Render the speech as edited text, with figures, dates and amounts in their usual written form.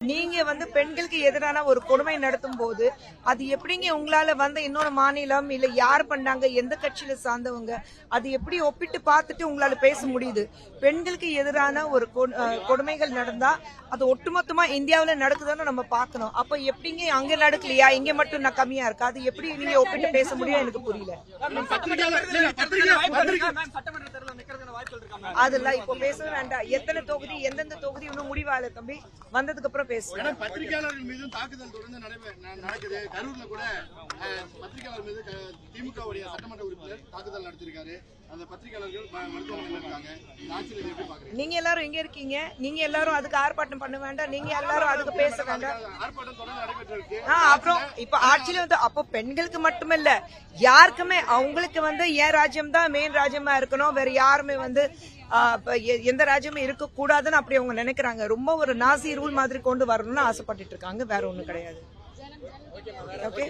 நீங்க பெண்களுக்கு எதிரான ஒரு கொடுமை நடத்தும் போது அது எப்படிங்க உங்களால இன்னொரு மாநிலம் இல்ல யார் பண்ணாங்க எந்த கட்சியில சார்ந்தவங்க அது எப்படி ஒப்பிட்டு பார்த்துட்டு உங்களால பேச முடியுது? பெண்களுக்கு எதிரான ஒரு கொடுமைகள் நடந்தா அது ஒட்டுமொத்தமா இந்தியாவில நடக்குதுன்னு நம்ம பார்க்கணும். அப்ப எப்படிங்க அங்க நடக்கலையா இங்க மட்டும் நான் கம்மியா இருக்கா? அது எப்படி நீங்க ஒப்பிட்டு பேச முடியும் எனக்கு புரியல. அதெல்லாம் இப்ப பேச வேண்டாம். எத்தனை தொகுதி எந்தெந்த தொகுதி இன்னும் முடிவால தம்பி வந்ததுக்கு அப்புறம் பேசுறேன். பத்திரிகையாளர்கள் மீதும் தாக்குதல் தொடர்ந்து நடக்குது. கரூர்ல கூட பத்திரிகையாளர் மீது திமுக சட்டமன்ற உறுப்பினர் தாக்குதல் நடத்திருக்காரு. அந்த பத்திரிகையாளர்கள் மருத்துவமனையில் இருக்காங்க. நீங்க எல்லாரும் எங்க இருக்கீங்க? நீங்க எல்லாரும் அதுக்கு ஆர்ப்பாட்டம் பண்ண வேண்டாம். நீங்க எல்லாரும் அதுக்கு பேச வேண்டாம். ஆர்ப்பாட்டம் தொடர்ந்து நடைபெற்று அப்புறம் இப்ப ஆட்சியில அப்போ பெண்களுக்கு மட்டுமில்ல யாருக்குமே அவங்களுக்கு ஏன் ராஜ்யம் தான் மெயின் ராஜ்யமா இருக்கணும், வேற யாருமே எந்த ராஜ்யமே இருக்க கூடாதுன்னு அப்படி அவங்க நினைக்கிறாங்க. ரொம்ப ஒரு நாசி ரூல் மாதிரி கொண்டு வரணும்னு ஆசைப்பட்டுட்டு இருக்காங்க. வேற ஒண்ணும் கிடையாது. ஓகே.